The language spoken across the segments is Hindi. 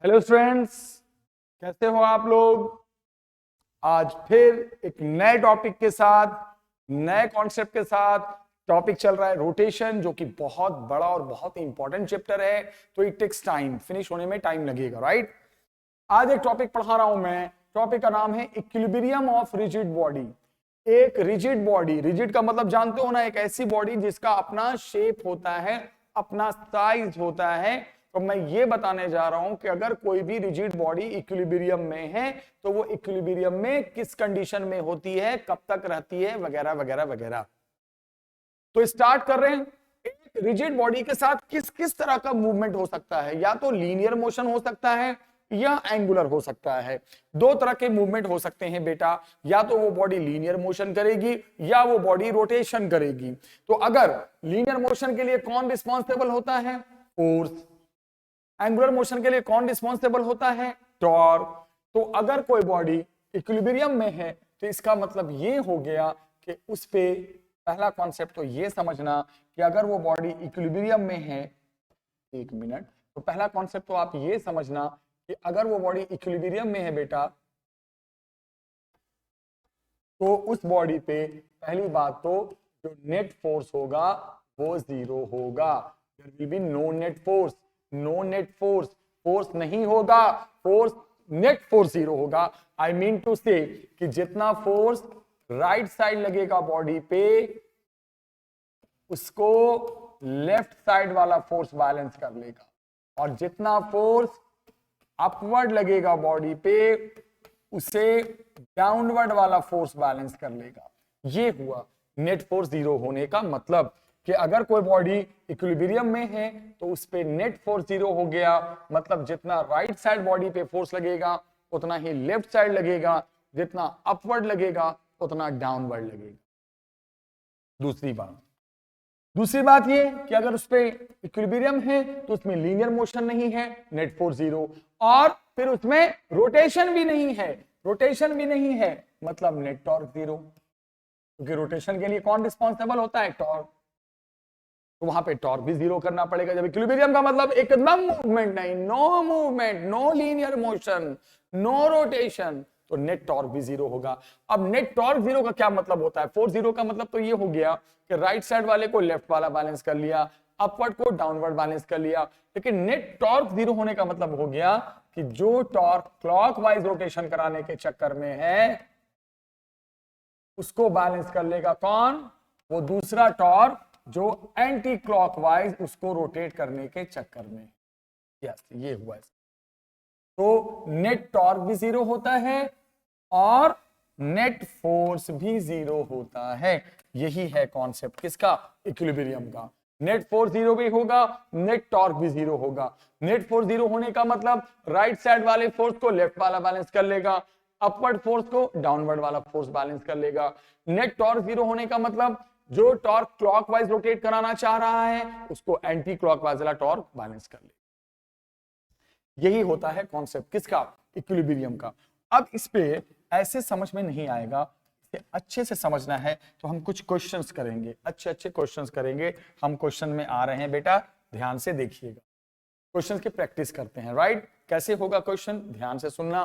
हेलो स्टूडेंट्स, कैसे हो आप लोग। आज फिर एक नए टॉपिक के साथ, नए कॉन्सेप्ट के साथ टॉपिक चल रहा है रोटेशन, जो कि बहुत बड़ा और बहुत इंपॉर्टेंट चैप्टर है। तो इट टेक्स टाइम, फिनिश होने में टाइम लगेगा, राइट। आज एक टॉपिक पढ़ा रहा हूं मैं। टॉपिक का नाम है इक्विलिब्रियम ऑफ रिजिड बॉडी। एक रिजिड बॉडी, रिजिड का मतलब जानते हो ना, एक ऐसी बॉडी जिसका अपना शेप होता है, अपना साइज होता है। तो मैं ये बताने जा रहा हूं कि अगर कोई भी रिजिड बॉडी इक्विलिब्रियम में है तो वो इक्विलिब्रियम में किस कंडीशन में होती है, कब तक रहती है, वगैरह वगैरह वगैरह। तो स्टार्ट कर रहे हैं। एक रिजिड बॉडी के साथ किस किस तरह का मूवमेंट हो सकता है। या तो लीनियर मोशन हो सकता है या एंगुलर हो सकता है। दो तरह के मूवमेंट हो सकते हैं बेटा। या तो वो बॉडी लीनियर मोशन करेगी या वो बॉडी रोटेशन करेगी। तो अगर लीनियर मोशन के लिए कौन रिस्पॉन्सिबल होता है? फोर्स। एंगुलर मोशन के लिए कौन रिस्पॉन्सिबल होता है? टॉर्क। तो अगर कोई बॉडी इक्विलिब्रियम में है तो इसका मतलब ये हो गया कि उस पे पहला कॉन्सेप्ट तो ये समझना कि अगर वो बॉडी इक्विलिब्रियम में है, एक मिनट, तो पहला कॉन्सेप्ट तो आप ये समझना कि अगर वो बॉडी इक्विलिब्रियम में है बेटा, तो उस बॉडी पे पहली बात तो जो नेट फोर्स होगा वो जीरो होगा। There will be no net force, no net force, force नहीं होगा, फोर्स नेट फोर्स जीरो होगा। आई मीन टू से कि जितना फोर्स राइट साइड लगेगा बॉडी पे, उसको लेफ्ट साइड वाला फोर्स बैलेंस कर लेगा, और जितना फोर्स अपवर्ड लगेगा बॉडी पे, उसे डाउनवर्ड वाला फोर्स बैलेंस कर लेगा। ये हुआ नेट फोर्स जीरो होने का मतलब कि अगर कोई बॉडी इक्विलिब्रियम में है तो उस पे नेट फोर्स जीरो हो गया। मतलब जितना राइट साइड बॉडी पे फोर्स लगेगा उतना ही लेफ्ट साइड लगेगा, जितना अपवर्ड लगेगा उतना डाउनवर्ड लगेगा। दूसरी बात ये कि अगर उस पे इक्विलिब्रियम है तो उसमें लीनियर मोशन नहीं है, नेट फोर्स जीरो, और फिर उसमें रोटेशन भी नहीं है, रोटेशन भी नहीं है मतलब नेट टॉर्क जीरो, क्योंकि रोटेशन के लिए कौन रिस्पॉन्सिबल होता है? टॉर्क। तो वहां पे टॉर्क भी जीरो करना पड़ेगा। जब इक्विलिब्रियम का मतलब एकदम मूवमेंट नहीं, no movement, no linear motion, no rotation, तो नेट टॉर्क भी जीरो होगा। अब नेट टॉर्क जीरो का क्या मतलब होता है? फोर्स जीरो का मतलब तो ये हो गया कि राइट साइड वाले को लेफ्ट वाला बैलेंस कर लिया, अपवर्ड को डाउनवर्ड बैलेंस कर लिया। लेकिन नेट टॉर्क जीरो होने का मतलब हो गया कि जो टॉर्क क्लॉकवाइज रोटेशन कराने के चक्कर में है, उसको बैलेंस कर लेगा कौन? वो दूसरा टॉर्क जो एंटी क्लॉकवाइज उसको रोटेट करने के चक्कर में। यस, ये हुआ। तो नेट टॉर्क भी जीरो होता है और नेट फोर्स भी जीरो होता है। यही है कॉन्सेप्ट किसका? इक्विलिब्रियम का। नेट फोर्स जीरो भी होगा, नेट टॉर्क भी जीरो होगा। नेट फोर्स जीरो होने का मतलब राइट साइड वाले फोर्स को लेफ्ट वाला बैलेंस कर लेगा, अपवर्ड फोर्स को डाउनवर्ड वाला फोर्स बैलेंस कर लेगा। नेट टॉर्क जीरो होने का मतलब जो टॉर्क क्लॉकवाइज रोटेट कराना चाह रहा है उसको एंटी क्लॉकवाइज वाला टॉर्क बैलेंस कर लेगा। यही होता है कॉन्सेप्ट किसका? इक्विलिब्रियम का। अब इस पे ऐसे समझ में नहीं आएगा, इसे अच्छे से समझना है तो हम कुछ क्वेश्चंस करेंगे, अच्छे अच्छे क्वेश्चंस करेंगे। हम क्वेश्चन में आ रहे हैं बेटा, ध्यान से देखिएगा। क्वेश्चंस की प्रैक्टिस करते हैं, राइट। कैसे होगा क्वेश्चन? ध्यान से सुनना,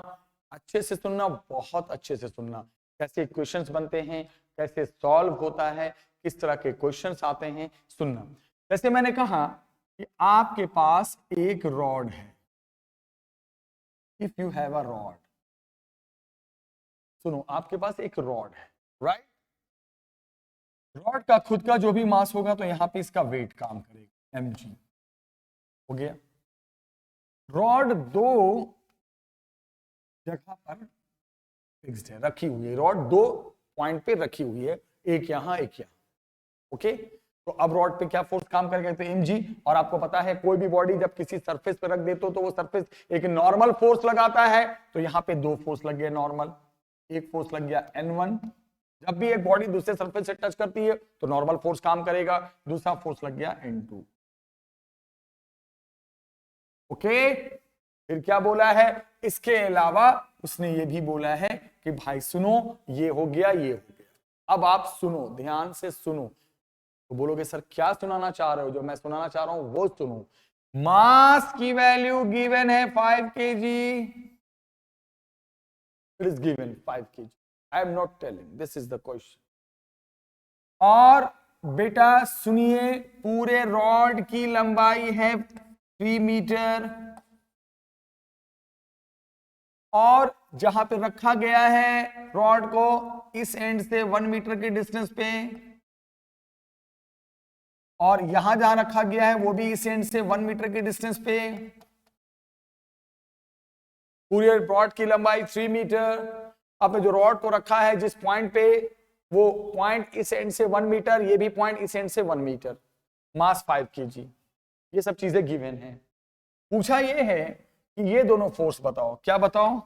अच्छे से सुनना, बहुत अच्छे से सुनना। कैसे क्वेश्चंस बनते हैं, कैसे सॉल्व होता है, किस तरह के क्वेश्चंस आते हैं, सुनना। जैसे मैंने कहा कि आपके पास एक रॉड है। If you have a rod, सुनो, आपके पास एक रॉड है, राइट। रॉड का खुद का जो भी मास होगा तो यहां पे इसका वेट काम करेगा, mg हो गया। रॉड दो जगह पर फिक्स्ड है, रखी हुई है। रॉड दो पॉइंट पे रखी हुई है, एक यहां एक यहां, ओके। तो अब रॉड पे क्या फोर्स काम करेगा? तो mg। और आपको पता है कोई भी बॉडी जब किसी सरफेस पे रख देते हो तो वो सरफेस एक नॉर्मल फोर्स लगाता है। तो यहां पे दो फोर्स लग गए नॉर्मल, एक फोर्स लग गया N1। जब भी एक बॉडी दूसरे सरफेस से टच करती है तो नॉर्मल फोर्स काम करेगा, दूसरा फोर्स लग गया N2, ओके। फिर क्या बोला है? इसके अलावा उसने ये भी बोला है कि भाई सुनो, ये हो गया, ये हो गया। अब आप सुनो, ध्यान से सुनो। तो बोलोगे सर क्या सुनाना चाह रहे हो? जो मैं सुनाना चाह रहा हूं वो सुनो। मास की वैल्यू गिवन है 5 kg, it is given 5 kg, I am not telling, this is the question. और बेटा सुनिए, पूरे रॉड की लंबाई है 3 मीटर, और जहां पे रखा गया है रॉड को इस एंड से 1 मीटर के डिस्टेंस पे, और यहां जहां रखा गया है वो भी इस एंड से 1 मीटर के डिस्टेंस पे। पूरे रॉड की लंबाई 3 मीटर। आपने जो रॉड को रखा है जिस पॉइंट पे, वो पॉइंट इस एंड से 1 मीटर, ये भी पॉइंट इस एंड से 1 मीटर, मास 5 kg, ये सब चीजें गिवन है। पूछा ये है कि ये दोनों फोर्स बताओ, क्या बताओ,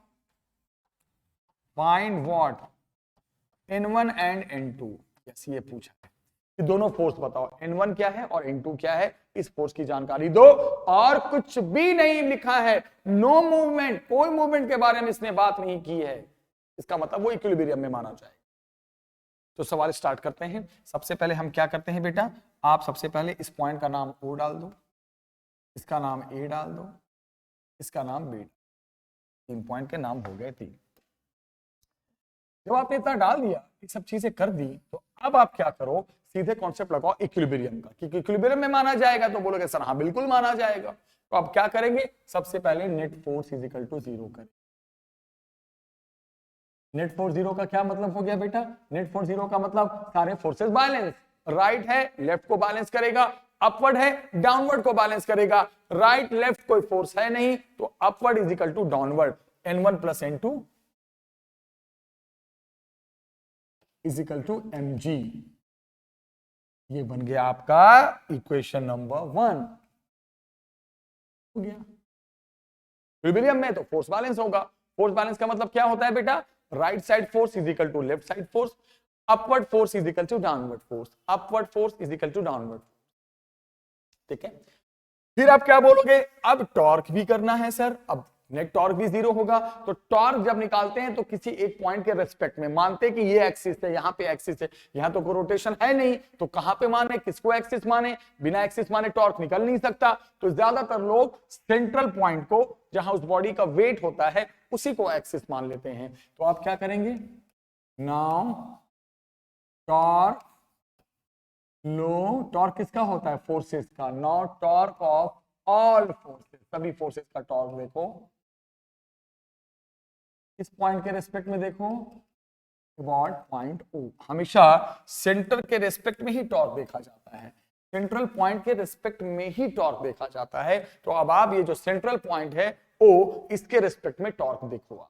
find what N1 and N2, yes ये पूछा है कि दोनों फोर्स बताओ, N1 क्या है और N2 क्या है, इस फोर्स की जानकारी दो। और कुछ भी नहीं लिखा है, नो मूवमेंट, कोई मूवमेंट के बारे में इसने बात नहीं की है, इसका मतलब वो इक्विलिब्रियम में माना जाएगा। तो सवाल स्टार्ट करते हैं। सबसे पहले हम क्या करते हैं बेटा, आप सबसे पहले इस पॉइंट का नाम O डाल दो, इसका नाम A डाल दो, इसका नाम B। 3 पॉइंट के नाम हो गए 3। जब आपने इतना डाल दिया, ये सब चीजें कर दी, तो अब आप क्या करो, सीधे कॉन्सेप्ट लगाओ इक्विलिब्रियम का, कि इक्विलिब्रियम में माना जाएगा। तो बोलोगे सर हाँ बिल्कुल माना जाएगा। तो आप क्या करेंगे, सबसे पहले net force is equal to 0 करें। नेट फोर्स 0 का क्या मतलब हो गया बेटा, नेट फोर्स 0 का मतलब सारे फोर्सेस बैलेंस, राइट है लेफ्ट को बैलेंस करेगा, अपवर्ड है डाउनवर्ड को बैलेंस करेगा। राइट लेफ्ट कोई फोर्स है नहीं, तो upward is equal to downward, N1 plus N2 is equal to mg। ये बन गया आपका इक्वेशन नंबर 1, हो गया। इक्विलिब्रियम में तो फोर्स बैलेंस होगा। फोर्स बैलेंस का मतलब क्या होता है बेटा, right side force is equal to left side force, upward force is equal to downward force, upward force is equal to downward. ठीक है, फिर आप क्या बोलोगे, अब टॉर्क भी करना है सर। अब नेट टॉर्क भी 0 होगा, तो टॉर्क जब निकालते हैं तो किसी एक पॉइंट के रेस्पेक्ट में मानते कि ये एक्सिस है, यहां पे एक्सिस है, यहां तो कोई रोटेशन है नहीं, तो कहां पे माने, किसको एक्सिस माने, बिना एक्सिस माने टॉर्क निकल नहीं सकता। तो ज्यादातर लोग सेंट्रल पॉइंट को, जहां उस बॉडी का वेट होता है, उसी को एक्सिस मान लेते हैं। तो आप क्या करेंगे, नाउ टॉर्क लो, टॉर्क किसका होता है, फोर्सेस का, now torque of all forces, सभी फोर्सेस का टॉर्क देखो, इस पॉइंट के रेस्पेक्ट में देखो, अबाउट पॉइंट O। हमेशा सेंटर के रेस्पेक्ट में ही टॉर्क देखा जाता है, सेंट्रल पॉइंट के रेस्पेक्ट में ही टॉर्क देखा जाता है। तो अब आप ये जो सेंट्रल पॉइंट है O, इसके रेस्पेक्ट में टॉर्क देखो।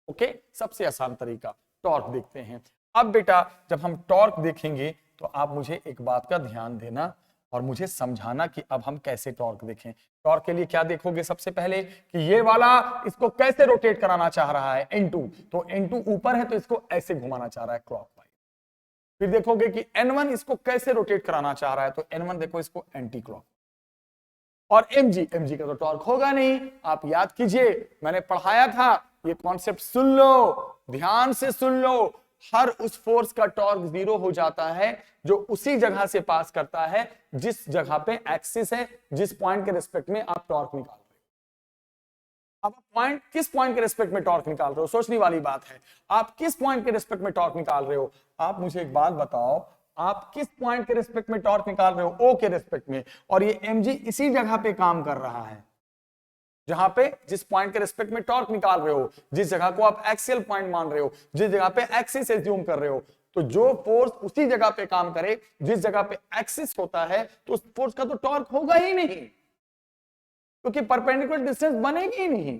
ओके, सबसे आसान तरीका टॉर्क देखते हैं। अब बेटा जब हम टॉर्क देखेंगे तो आप मुझे एक बात का ध्यान देना और मुझे समझाना कि अब हम कैसे टॉर्क देखें। टॉर्क के लिए क्या देखोगे, सबसे पहले कि ये वाला इसको कैसे रोटेट कराना चाह रहा है, N2, तो N2 ऊपर है तो इसको ऐसे घुमाना चाह रहा है क्लॉकवाइज। फिर देखोगे कि N1 इसको कैसे रोटेट कराना चाह रहा है, तो N1 देखो इसको एंटी क्लॉक। और mg का तो टॉर्क होगा नहीं। आप याद कीजिए, मैंने पढ़ाया था, ये कॉन्सेप्ट सुन लो, ध्यान से सुन लो, हर उस फोर्स का टॉर्क 0 हो जाता है जो उसी जगह से पास करता है जिस जगह पे एक्सिस है, जिस पॉइंट के रिस्पेक्ट में आप टॉर्क निकाल रहे हो। अब पॉइंट, किस पॉइंट के रिस्पेक्ट में टॉर्क निकाल रहे हो, सोचने वाली बात है। आप किस पॉइंट के रिस्पेक्ट में टॉर्क निकाल रहे हो, आप मुझे एक बात बताओ, आप किस पॉइंट के रिस्पेक्ट में टॉर्क निकाल रहे हो, O के रिस्पेक्ट में। और ये mg इसी जगह पे काम कर रहा है जहां पे, जिस पॉइंट के रिस्पेक्ट में टॉर्क निकाल रहे हो, जिस जगह को आप एक्सियल पॉइंट मान रहे हो, जिस जगह पे एक्सिस एज्यूम कर रहे हो। तो जो फोर्स उसी जगह पे काम करे जिस जगह पे एक्सिस होता है, तो उस फोर्स का तो टॉर्क होगा ही नहीं, क्योंकि परपेंडिकुलर डिस्टेंस बनेगी ही नहीं।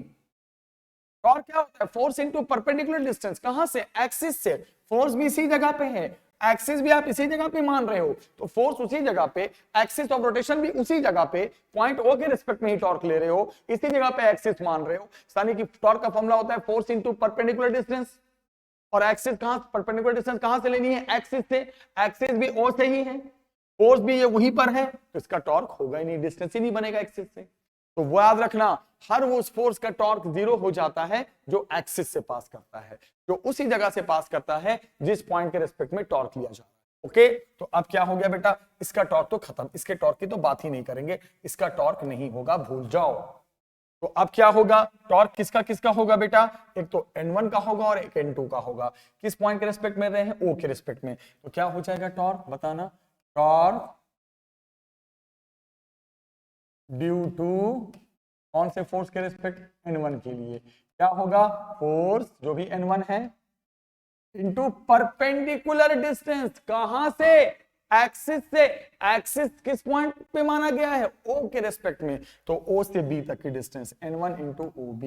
टॉर्क क्या होता है, फोर्स इनटू परपेंडिकुलर डिस्टेंस, कहां से, एक्सिस से। फोर्स भी इसी जगह पे है, एक्सिस भी आप इसी जगह पे मान रहे हो, तो फोर्स उसी जगह पे, एक्सिस ऑफ रोटेशन भी उसी जगह पे, पॉइंट O के रिस्पेक्ट में ही टॉर्क ले रहे हो, इसी जगह पे एक्सिस मान रहे हो। यानी कि टॉर्क का फॉर्मूला होता है फोर्स इनटू परपेंडिकुलर डिस्टेंस। और एक्सिस कहां, परपेंडिकुलर डिस्टेंस कहां से लेनी है, एक्सिस से। एक्सिस भी O से ही है, फोर्स भी ये वहीं पर है, तो इसका टॉर्क होगा ही नहीं, डिस्टेंस ही नहीं बनेगा एक्सिस से। तो वो याद रखना, हर वो उस फोर्स का टॉर्क 0 हो जाता है जो एक्सिस से पास करता है, जो उसी जगह से पास करता है जिस पॉइंट के रिस्पेक्ट में टॉर्क लिया जाता है। ओके, तो अब क्या हो गया बेटा, इसका टॉर्क तो खत्म, इसके टॉर्क की तो बात ही नहीं करेंगे, इसका टॉर्क नहीं होगा, भूल जाओ। तो अब क्या होगा, टॉर्क किसका किसका होगा बेटा, एक तो N1 का होगा और एक N2 का होगा। किस पॉइंट के रिस्पेक्ट में रहे हैं, O के रिस्पेक्ट में। तो क्या हो जाएगा टॉर्क, बताना, टॉर्क ड्यू टू कौन से फोर्स के रिस्पेक्ट, N1 के लिए, क्या होगा, फोर्स जो भी N1 है इंटू परपेंडिकुलर डिस्टेंस, कहां से, एक्सिस से। एक्सिस किस पॉइंट पे माना गया है, O के रेस्पेक्ट में, तो O से B तक की डिस्टेंस N1 इंटू OB।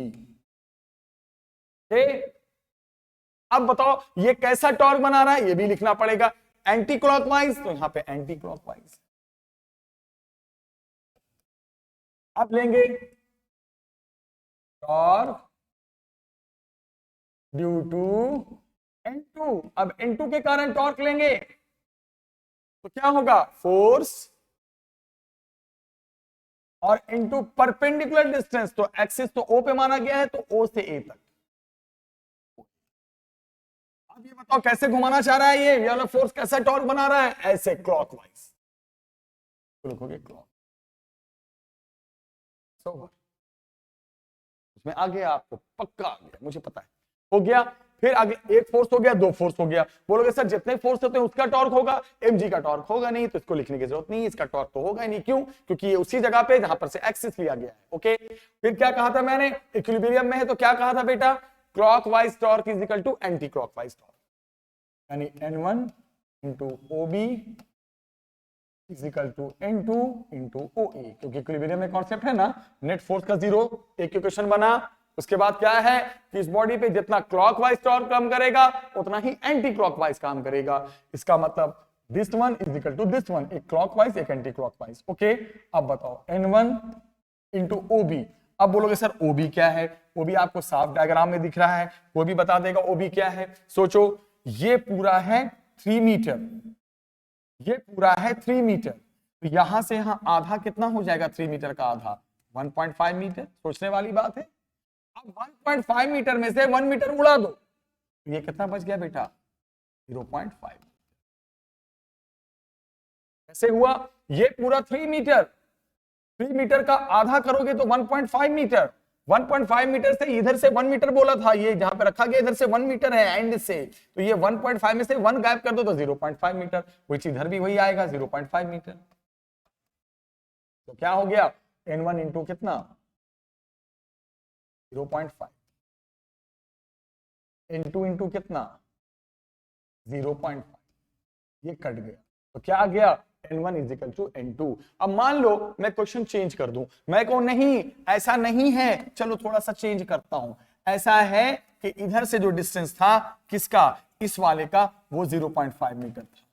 अब बताओ ये कैसा टॉर्क बना रहा है, ये भी लिखना पड़ेगा, एंटी क्लॉकवाइज, तो यहां पे एंटी क्लॉकवाइज। अब लेंगे टॉर्क ड्यू टू N2, अब N2 के कारण टॉर्क लेंगे तो क्या होगा, फोर्स और इनटू परपेंडिकुलर डिस्टेंस, तो एक्सिस तो O पे माना गया है, तो O से A तक। अब ये बताओ कैसे घुमाना चाह रहा है, ये वाला फोर्स कैसा टॉर्क बना रहा है, ऐसे क्लॉकवाइज, तो लिखोगे क्लॉक। उसमें आ गया, आपको पक्का आ गया, मुझे पता है, हो गया। फिर आगे एक फोर्स हो गया, दो फोर्स हो गया, बोलोगे सर जितने फोर्स होते हैं उसका टॉर्क होगा, mg का टॉर्क होगा नहीं, तो इसको लिखने की जरूरत नहीं, इसका टॉर्क तो होगा ही नहीं, क्यों, क्योंकि ये उसी जगह पे जहां पर से एक्सिस लिया गया है। ओके, फिर क्या कहा था मैंने, इक्विलिब्रियम में है तो क्या कहा था बेटा, clockwise torque is equal to anti clockwise torque, यानी N1 into OB is equal to N2 into OA, क्योंकि इक्विलिब्रियम में कॉन्सेप्ट है ना, नेट फोर्स का जीरो, एक इक्वेशन बना। उसके बाद क्या है कि इस बॉडी पे जितना क्लॉकवाइज टॉर्क काम करेगा उतना ही एंटी क्लॉकवाइज काम करेगा, इसका मतलब this one is equal to this one, एक क्लॉकवाइज एक एंटी क्लॉकवाइज। ओके, अब बताओ N1 इंटू OB, अब बोलोगे सर OB क्या है, OB आपको साफ डायग्राम में दिख रहा है, वो भी बता देगा OB क्या है। सोचो ये पूरा है 3 मीटर, ये पूरा है 3 मीटर, तो यहां से यहां आधा कितना हो जाएगा, 3 मीटर का आधा 1.5 मीटर, सोचने वाली बात है। अब 1.5 मीटर में से 1 मीटर उड़ा दो, तो ये कितना बच गया बेटा, 0.5। कैसे हुआ, ये पूरा 3 मीटर, 3 मीटर का आधा करोगे तो 1.5 मीटर, 1.5 मीटर से इधर से 1 मीटर बोला था, ये जहां पे रखा गया इधर से 1 मीटर है एंड से, तो ये 1.5 में से 1 गायब कर दो तो 0.5 मीटर, which इधर भी वही आएगा 0.5 मीटर। तो क्या हो गया, N1 इंटू कितना 0.5, N2 इंटू कितना 0.5, ये कट गया, तो क्या आ गया N1 is equal to N2। अब मान लो मैं क्वेश्चन चेंज कर दूं, मैं कहूं नहीं ऐसा नहीं है, चलो थोड़ा सा चेंज करता हूं, ऐसा है कि इधर से जो डिस्टेंस था किसका, इस वाले का, वो 0.5 मीटर था,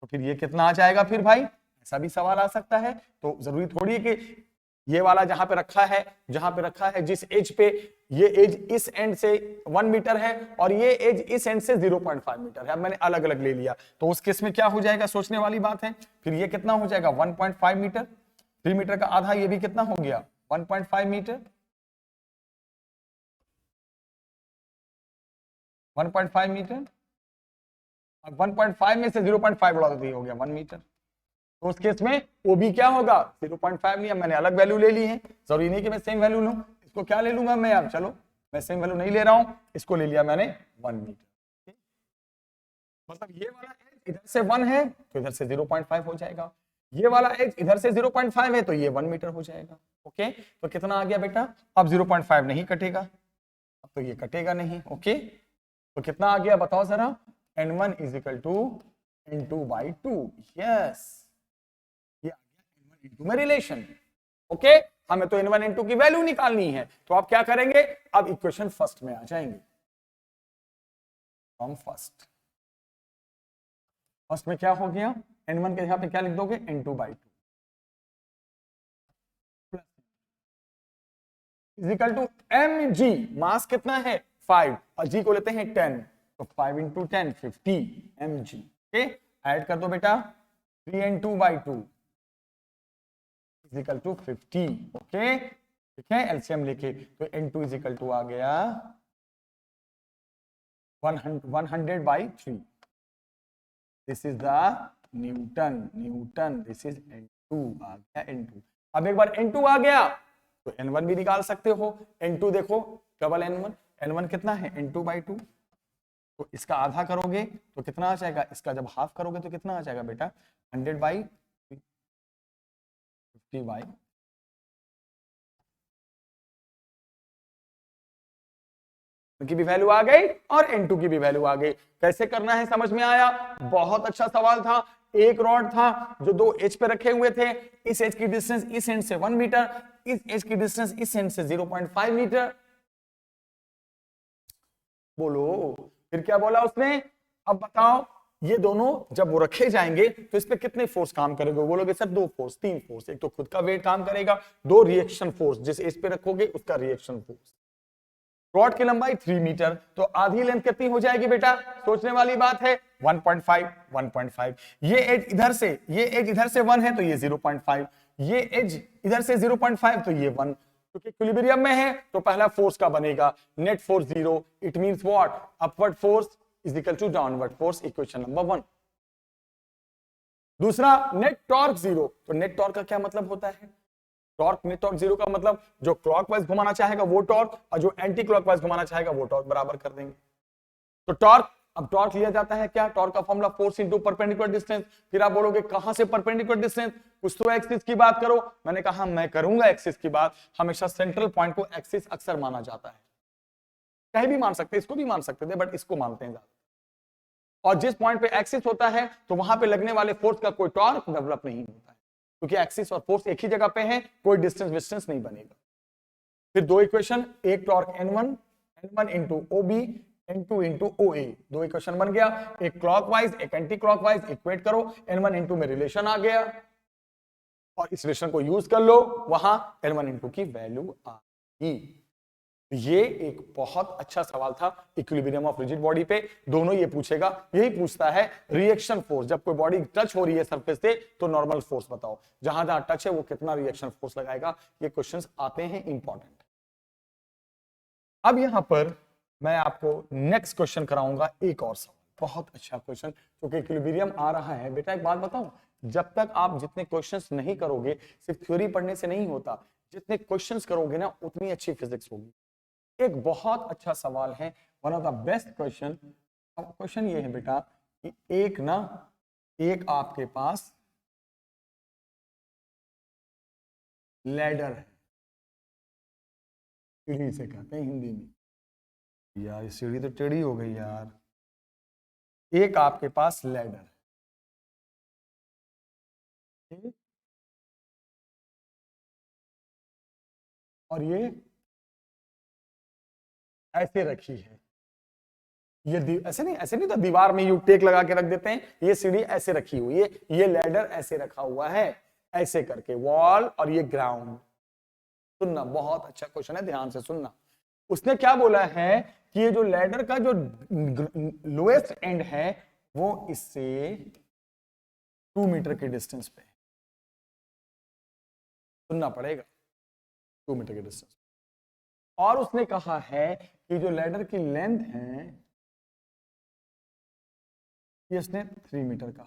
तो फिर ये कितना आ जाएगा फिर भाई, ऐसा भी सवाल आ सकता है। तो जरूरी थोड़ी है कि ये वाला जहां पे रखा है, जहां पे रखा है जिस एज पे, ये एज इस एंड से 1 मीटर है और ये एज इस एंड से 0.5 मीटर है, अब मैंने अलग अलग ले लिया, तो उस केस में क्या हो जाएगा, सोचने वाली बात है। फिर ये कितना हो जाएगा 1.5 मीटर, 3 मीटर का आधा, ये भी कितना हो गया 1.5 मीटर, 1.5 मीटर, अब 1.5 में से 0.5 उड़ा दो, हो गया 1 मीटर। तो उस केस में OB क्या होगा, 0.5 लिया मैंने, अलग वैल्यू ले ली है, जरूरी नहीं कि मैं सेम वैल्यू लूं, इसको क्या ले लूंगा मैं, अब चलो मैं सेम वैल्यू नहीं ले रहा हूं, इसको ले लिया मैंने 1 मीटर। मतलब ये वाला एज इधर से 1 है तो इधर से 0.5 हो जाएगा, ये वाला एज इधर से 0.5 है तो ये 1 मीटर हो जाएगा। ओके, तो कितना आ गया बेटा, अब 0.5 नहीं कटेगा, अब तो ये कटेगा नहीं। ओके, तो कितना आ गया बताओ जरा, N1 is equal to N2/2, yes, में रिलेशन। ओके, हमें तो N1 N2 की वैल्यू निकालनी है, तो आप क्या करेंगे, अब इक्वेशन फर्स्ट में आ जाएंगे, फ्रॉम फर्स्ट में क्या हो गया, N1 के यहां पे क्या लिख दोगे, N2/2 is equal to mg, mass कितना है 5 और g को लेते हैं 10, तो 5 इंटू 10 50 mg। ओके, ऐड कर दो बेटा, 3N2/2 is equal to 50। Okay, ठीक है, एलसीएम लेके, तो N2 इज इक्वल टू आ गया 100/3, this is the Newton, this is N2 आ गया N2। अब एक बार N2 आ गया तो N1 भी निकाल सकते हो। N2 देखो डबल N1 कितना है N2/2, तो इसका आधा करोगे तो कितना आ जाएगा, इसका जब हाफ करोगे तो कितना आ जाएगा बेटा 100/50 की भी वैल्यू आ गई और N2 की भी वैल्यू आ गई। कैसे करना है समझ में आया? बहुत अच्छा सवाल था। एक रॉड था जो दो एज पे रखे हुए थे, इस एज की डिस्टेंस इस एंड से 1 मीटर, इस एज की डिस्टेंस इस एंड से 0.5 मीटर। बोलो फिर क्या बोला उसने? अब बताओ ये दोनों जब वो रखे जाएंगे तो इस पे कितने फोर्स काम करेंगे? बोलोगे सर 2 फोर्स 3 फोर्स। एक तो खुद का वेट काम करेगा, 2 रिएक्शन फोर्स, जिस एज पे रखोगे उसका रिएक्शन फोर्स। रॉड की लंबाई 3 मीटर, तो आधी लेंथ कितनी हो जाएगी बेटा? सोचने वाली बात है 1.5। ये एज इधर से 1 है तो ये 0.5, ये एज इधर से 0.5 तो ये 1। क्योंकि इक्विलिब्रियम में है तो पहला फोर्स का बनेगा net force 0। It means what? Upward force is equal to downward force, equation number 1। दूसरा नेट टॉर्क 0, तो नेट टॉर्क का क्या मतलब होता है? नेट टॉर्क 0 का मतलब जो क्लॉकवाइज घुमाना चाहेगा वो टॉर्क और जो एंटी क्लॉकवाइज घुमाना चाहेगा वो टॉर्क बराबर कर देंगे। तो टॉर्क, अब टॉर्क लिया जाता है क्या? टॉर्क का formula force into perpendicular distance. फिर आप बोलोगे कहां से परपेंडिकुलर डिस्टेंस? कुछ तो एक्सिस की बात करो। मैंने कहा मैं करूंगा एक्सिस की बात। हमेशा सेंट्रल पॉइंट को एक्सिस अक्सर माना जाता है। कहीं भी मान सकते, इसको भी मान सकते थे बट इसको मानते हैं ज्यादा। और जिस पॉइंट पे एक्सिस होता है तो वहां पे लगने वाले फोर्स का कोई टॉर्क डेवलप नहीं होता है, क्योंकि एक्सिस और फोर्स एक ही जगह पे है, कोई डिस्टेंस नहीं बनेगा। फिर दो इक्वेशन, एक torque N1 into OB, N2 into OA, दो इक्वेशन बन गया। एक क्लॉकवाइज एक एंटी क्लॉकवाइज, इक्वेट करो, N1 N2 में रिलेशन आ गया और इस रिलेशन को यूज कर लो, वहां N1 N2 की वैल्यू आ गई। ये एक बहुत अच्छा सवाल था इक्विलिब्रियम ऑफ रिजिड बॉडी पे। दोनों ये पूछेगा, यही पूछता है रिएक्शन फोर्स। जब कोई बॉडी टच हो रही है सरफेस से तो नॉर्मल फोर्स बताओ, जहां जहां टच है वो कितना रिएक्शन फोर्स लगाएगा। ये क्वेश्चंस आते हैं इंपॉर्टेंट। अब यहां पर मैं आपको नेक्स्ट क्वेश्चन कराऊंगा, एक और सवाल बहुत अच्छा क्वेश्चन, क्योंकि इक्विलिब्रियम आ रहा है। बेटा एक बात बताऊं, जब तक आप जितने क्वेश्चंस नहीं करोगे, सिर्फ थ्योरी पढ़ने से नहीं होता, जितने क्वेश्चंस करोगे ना उतनी अच्छी फिजिक्स होगी। एक बहुत अच्छा सवाल है, one of the best question. Question ये है बेटा कि एक आपके पास लैडर है, सीढ़ी से कहते हैं हिंदी में। यार सीढ़ी तो टेढ़ी हो गई यार। एक आपके पास लैडर है और ये ऐसे रखी है। ये ऐसे नहीं तो दीवार में यू टेक लगा के रख देते हैं। ये सीढ़ी ऐसे रखी हुई है, ये लैडर ऐसे रखा हुआ है, ऐसे करके वॉल और ये ग्राउंड। सुनना, बहुत अच्छा क्वेश्चन है, ध्यान से सुनना। उसने क्या बोला है कि ये जो लैडर का जो लोएस्ट एंड है वो इससे 2 मीटर के डिस्टेंस पे, सुनना पड़ेगा, 2 मीटर के डिस्टेंस। और उसने कहा है कि जो लैडर की लेंथ है ये इसने 3 मीटर का,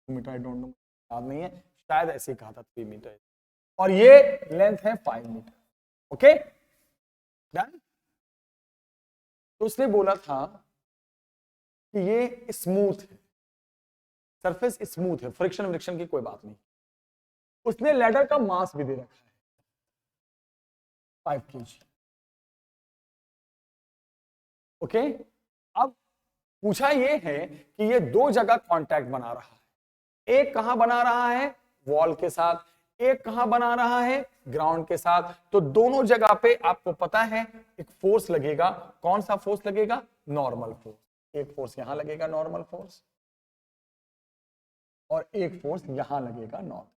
2 मीटर आई डोंट नो, याद नहीं है, शायद ऐसे ही कहा था 3 मीटर, और ये लेंथ है 5 मीटर। Okay done. तो उसने बोला था कि ये स्मूथ है, सरफेस स्मूथ है, फ्रिक्शन की कोई बात नहीं। उसने लैडर का मास भी दे रखा है 5 kg। ओके, अब पूछा ये है कि ये दो जगह कांटेक्ट बना रहा है। एक कहां बना रहा है? वॉल के साथ। एक कहां बना रहा है? ग्राउंड के साथ। तो दोनों जगह पे आपको पता है एक फोर्स लगेगा। कौन सा फोर्स लगेगा? Normal force. एक फोर्स यहां लगेगा नॉर्मल फोर्स, और एक फोर्स यहां लगेगा नॉर्मल।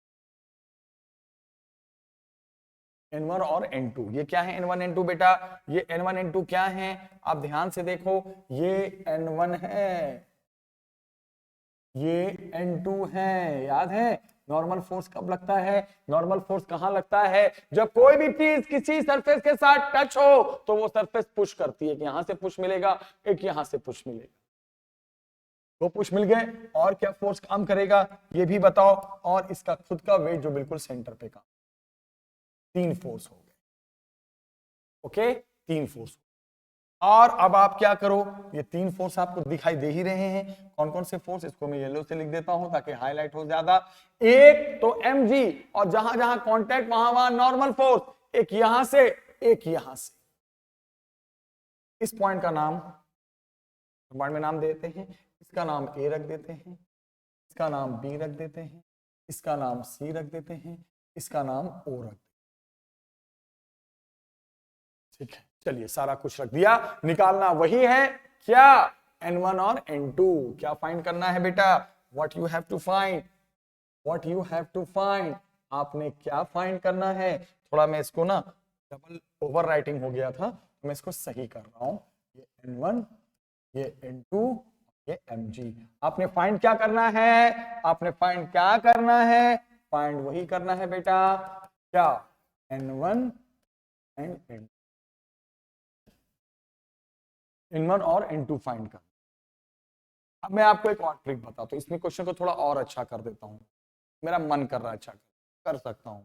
N1 और N2, ये क्या है N1 N2 बेटा? ये N1 N2 क्या है? आप ध्यान से देखो, ये N1 है, ये N2 है। याद है नॉर्मल फोर्स कब लगता है? नॉर्मल फोर्स कहां लगता है? जब कोई भी चीज किसी सरफेस के साथ टच हो तो वो सरफेस पुश करती है। एक यहां से पुश मिलेगा, एक यहां से पुश मिलेगा। दो पुश मिल गए, और क्या फोर्स काम करेगा ये भी बताओ, और इसका खुद का वेट जो बिल्कुल सेंटर पे काम, 3 फोर्स हो गए। Okay, 3 force. और अब आप क्या करो, ये 3 फोर्स आपको दिखाई दे ही रहे हैं, कौन कौन से फोर्स, इसको मैं येलो से लिख देता हूं ताकि हाईलाइट हो ज्यादा। एक तो mg, और जहां जहां कांटेक्ट वहां वहां नॉर्मल फोर्स, एक यहां से एक यहां से। इस पॉइंट का नाम पॉइंट में नाम देते हैं, इसका नाम ए रख देते हैं, इसका नाम बी रख देते हैं, इसका नाम सी रख देते हैं, इसका नाम ओ रख देते हैं। ठीक है, चलिए सारा कुछ रख दिया। निकालना वही है क्या, N1 और N2। क्या फाइंड करना है बेटा, what you have to find, what you have to find, आपने क्या फाइंड करना है। थोड़ा मैं इसको ना डबल ओवर राइटिंग हो गया था, तो मैं इसको सही कर रहा हूं। ये N1, ये N2, ये Mg। आपने फाइंड क्या करना है, आपने फाइंड क्या करना है, फाइंड वही करना है बेटा, क्या, N1 एंड N2, N1 और N2 फाइंड कर। अब मैं आपको एक और ट्रिक बताता हूं, इसमें क्वेश्चन को थोड़ा और अच्छा कर देता हूं, मेरा मन कर रहा है अच्छा कर सकता हूं।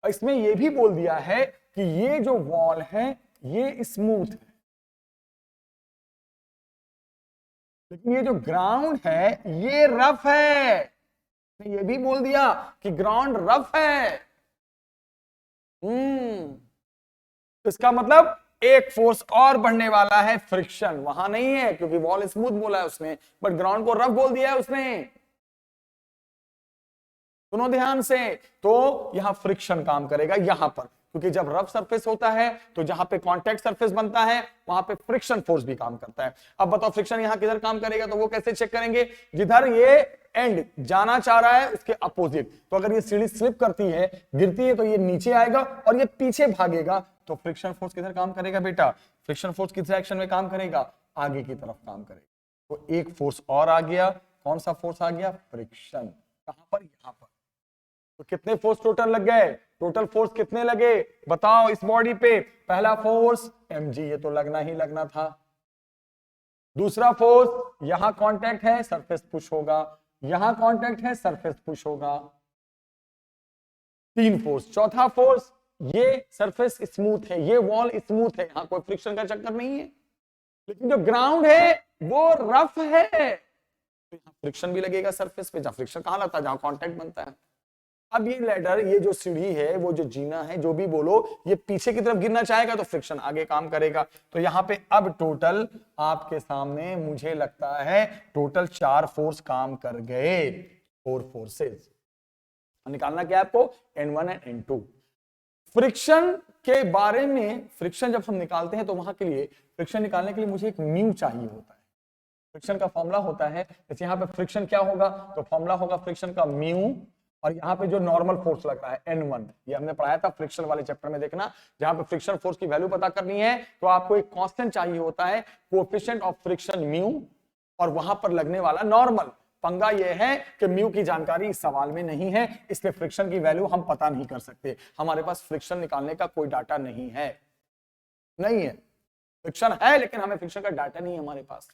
इसमें यह भी बोल दिया है कि ये जो वॉल है ये स्मूथ है, लेकिन ये जो ग्राउंड है ये रफ है। ये भी बोल दिया कि ग्राउंड रफ है। तो इसका मतलब एक फोर्स और बढ़ने वाला है, फ्रिक्शन। वहां नहीं है क्योंकि वॉल स्मूथ बोला है उसने, बट ग्राउंड को रफ बोल दिया है उसने। सुनो ध्यान से, तो यहां फ्रिक्शन काम करेगा यहां पर, क्योंकि जब रफ सरफेस होता है तो जहां पे कांटेक्ट सरफेस बनता है वहां पे फ्रिक्शन फोर्स भी काम करता है। अब बताओ फ्रिक्शन यहां किधर काम करेगा, तो वो कैसे चेक करेंगे, जिधर ये एंड जाना चाह रहा है उसके अपोजिट। तो अगर ये सीढ़ी स्लिप करती है, गिरती है, तो ये नीचे आएगा और ये पीछे भागेगा, तो फ्रिक्शन फोर्स किधर काम करेगा बेटा, फ्रिक्शन फोर्स किस डायरेक्शन में काम करेगा, आगे की तरफ काम करेगा। तो एक फोर्स और आ गया, कौन सा फोर्स आ गया, फ्रिक्शन। कहां पर, यहां पर। तो कितने फोर्स टोटल लग गए, टोटल फोर्स कितने लगे बताओ इस बॉडी पे, पहला फोर्स mg, ये तो लगना ही लगना था। दूसरा फोर्स, यहां कांटेक्ट है सरफेस पुश होगा, यहां कांटेक्ट है सरफेस पुश होगा, 3 फोर्स। चौथा फोर्स, ये सरफेस स्मूथ है, ये वॉल स्मूथ है, यहां कोई फ्रिक्शन का चक्कर नहीं है, लेकिन जो ग्राउंड है वो रफ है, तो यहां फ्रिक्शन भी लगेगा सरफेस पे। जहां फ्रिक्शन कहां लगता है, जहां कांटेक्ट बनता है। अब ये लैडर, ये जो सीढ़ी है, वो जो जीना है, जो भी बोलो, ये पीछे की तरफ गिरना चाहेगा तो फ्रिक्शन आगे काम करेगा। तो यहां पे अब टोटल आपके सामने मुझे लगता है टोटल 4 फोर्स काम कर गए, 4 फोर्सेस। निकालना क्या है आपको, N1 एंड N2। फ्रिक्शन के बारे में, फ्रिक्शन जब हम निकालते हैं तो वहां के लिए, फ्रिक्शन निकालने के लिए मुझे एक म्यू चाहिए होता है। फ्रिक्शन का फॉर्मूला होता है, जैसे यहाँ पे फ्रिक्शन क्या होगा, तो फॉर्मूला होगा फ्रिक्शन का म्यू, और यहाँ पे जो नॉर्मल फोर्स लग रहा है N1, ये हमने पढ़ाया था फ्रिक्शन वाले चैप्टर में, देखना। जहां पे फ्रिक्शन फोर्स की वैल्यू पता करनी है तो आपको एक कांस्टेंट चाहिए होता है, कोएफिशिएंट ऑफ फ्रिक्शन म्यू, और वहां पर लगने वाला नॉर्मल। पंगा यह है कि म्यू की जानकारी इस सवाल में नहीं है, इसलिए फ्रिक्शन की वैल्यू हम पता नहीं कर सकते। हमारे पास फ्रिक्शन निकालने का कोई डाटा नहीं है, नहीं है। फ्रिक्शन है लेकिन हमें फ्रिक्शन का डाटा नहीं है हमारे पास,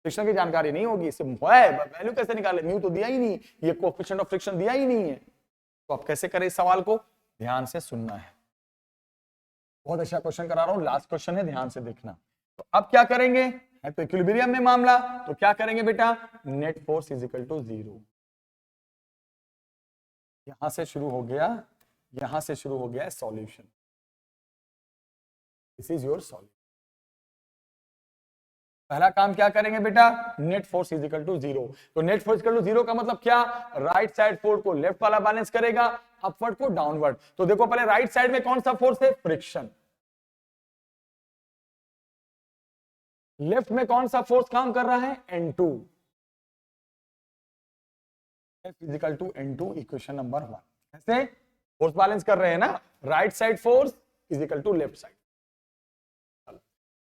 फ्रिक्शन की जानकारी नहीं होगी, इससे वैल्यू कैसे निकाले, म्यू तो दिया ही नहीं, ये कोएफिशिएंट ऑफ फ्रिक्शन दिया ही नहीं है। तो आप कैसे करें इस सवाल को, ध्यान से सुनना है। बहुत अच्छा क्वेश्चन करा रहा हूं, लास्ट क्वेश्चन है, ध्यान से देखना। तो अब क्या करेंगे, है तो इक्विलिब्रियम में मामला, तो क्या करेंगे बेटा, net force is equal to 0। यहां से शुरू हो गया, यहां से शुरू हो गया solution, this is your solution. पहला काम क्या करेंगे बेटा, net force is equal to 0। तो नेट फोर्स इक्वल टू 0 का मतलब क्या, राइट साइड फोर्स को लेफ्ट वाला बैलेंस करेगा, अपवर्ड को डाउनवर्ड। तो देखो पहले राइट साइड में कौन सा फोर्स है, फ्रिक्शन। लेफ्ट में कौन सा फोर्स काम कर रहा है, N2। F is equal to N2, equation number 1। ऐसे फोर्स बैलेंस कर रहे हैं ना, right side force is equal to left side.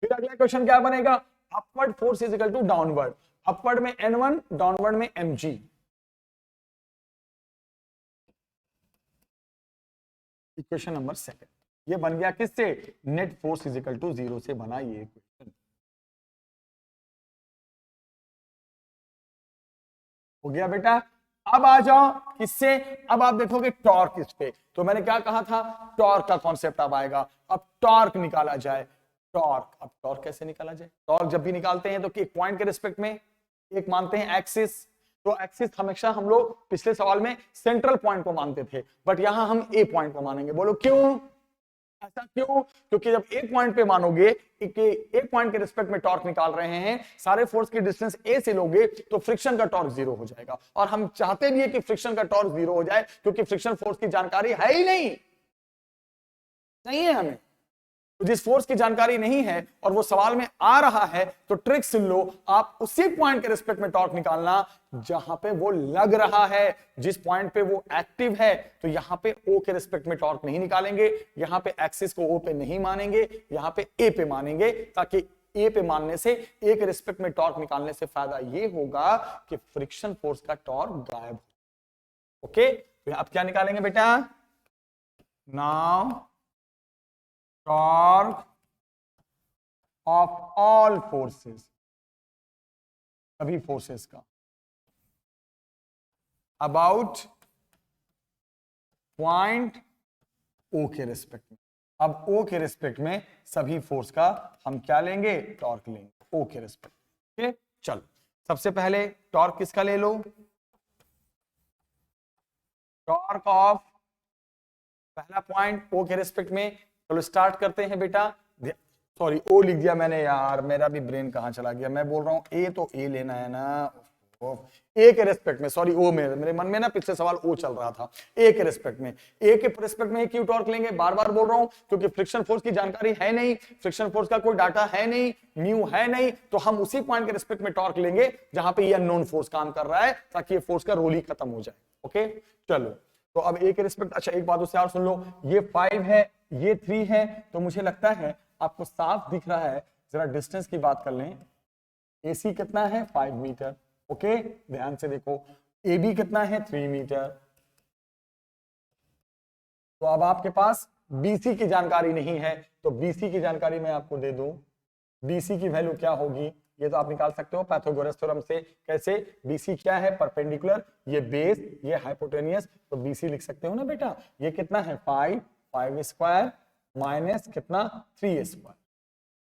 फिर अगला क्वेश्चन क्या बनेगा, upward force is equal to downward. Upward में N1, डाउनवर्ड में Mg। इक्वेशन नंबर 2 ये बन गया किससे, net force is equal to 0 से बना ये इक्वेशन। हो गया बेटा। अब आ जाओ किससे, अब आप देखोगे टॉर्क इस पे, तो मैंने क्या कहा था, टॉर्क का कॉन्सेप्ट अब आएगा। अब टॉर्क निकाला जाए, टॉर्क, अब टॉर्क कैसे निकाला जाए, टॉर्क जब भी निकालते हैं तो एक पॉइंट के रिस्पेक्ट में एक मानते हैं एक्सिस, तो एक्सिस हमेशा हम लोग पिछले सवाल में सेंट्रल पॉइंट को मानते थे, बट यहां हम ए पॉइंट को मानेंगे। बोलो क्यों, ऐसा क्यों, क्योंकि जब एक पॉइंट पे मानोगे, एक पॉइंट के रिस्पेक्ट में टॉर्क निकाल रहे हैं, सारे फोर्स की डिस्टेंस ए से लोगे तो फ्रिक्शन का टॉर्क जीरो हो जाएगा, और हम चाहते भी है कि फ्रिक्शन का टॉर्क जीरो हो जाए, क्योंकि फ्रिक्शन फोर्स की जानकारी है ही नहीं है हमें। तो जिस फोर्स की जानकारी नहीं है और वो सवाल में आ रहा है, तो ट्रिक सुन लो, आप उसी पॉइंट के रिस्पेक्ट में टॉर्क निकालना जहां पे वो लग रहा है, जिस पॉइंट पे वो एक्टिव है। तो यहां पे ओ के रिस्पेक्ट में टॉर्क नहीं निकालेंगे, यहां पे एक्सिस को ओ पे नहीं मानेंगे, यहां पे ए पे मानेंगे, ताकि ए पे मानने से ए के रिस्पेक्ट में टॉर्क निकालने से फायदा ये होगा कि फ्रिक्शन फोर्स का टॉर्क गायब हो। ओके, तो अब क्या निकालेंगे बेटा, now torque of all forces, सभी फोर्सेस का, अबाउट पॉइंट ओ के रिस्पेक्ट में। अब ओ के रिस्पेक्ट में सभी फोर्स का हम क्या लेंगे, टॉर्क लेंगे ओ के रिस्पेक्ट। ठीक, चलो सबसे पहले टॉर्क किसका ले लो, टॉर्क ऑफ पहला पॉइंट ओ के रिस्पेक्ट में। चलो स्टार्ट करते हैं बेटा, सॉरी ओ लिख दिया मैंने यार, मेरा भी ब्रेन कहां चला गया, मैं बोल रहा हूं ए, तो ए लेना है ना, ए के रिस्पेक्ट में, सॉरी ओ में, मेरे मन में ना पिछले सवाल ओ चल रहा था, ए के रिस्पेक्ट में, ए के रिस्पेक्ट में क्यों टॉर्क लेंगे, बार बार बोल रहा हूं, क्योंकि फ्रिक्शन फोर्स की जानकारी है नहीं, फ्रिक्शन फोर्स का कोई डाटा है नहीं, म्यू है नहीं, तो हम उसी पॉइंट के रिस्पेक्ट में टॉर्क लेंगे जहां पे ये अननोन फोर्स काम कर रहा है, ताकि ये फोर्स का रोल ही खत्म हो जाए। ओके चलो, तो अब ए के रिस्पेक्ट, अच्छा एक बात उससे और सुन लो, ये 5 है, ये 3 है, तो मुझे लगता है आपको साफ दिख रहा है, जरा डिस्टेंस की बात कर लें, AC कितना है 5 मीटर, ओके ध्यान से देखो, AB कितना है 3 मीटर, तो अब आपके पास BC की जानकारी नहीं है, तो BC की जानकारी मैं आपको दे दूं, BC की वैल्यू क्या होगी, ये तो आप निकाल सकते हो पाइथागोरस थ्योरम से। कैसे, BC क्या है, परपेंडिकुलर, ये बेस, ये हाइपोटेनियस, तो BC लिख सकते हो ना बेटा, ये कितना है 5 स्क्वायर माइनस कितना 3 स्क्वायर,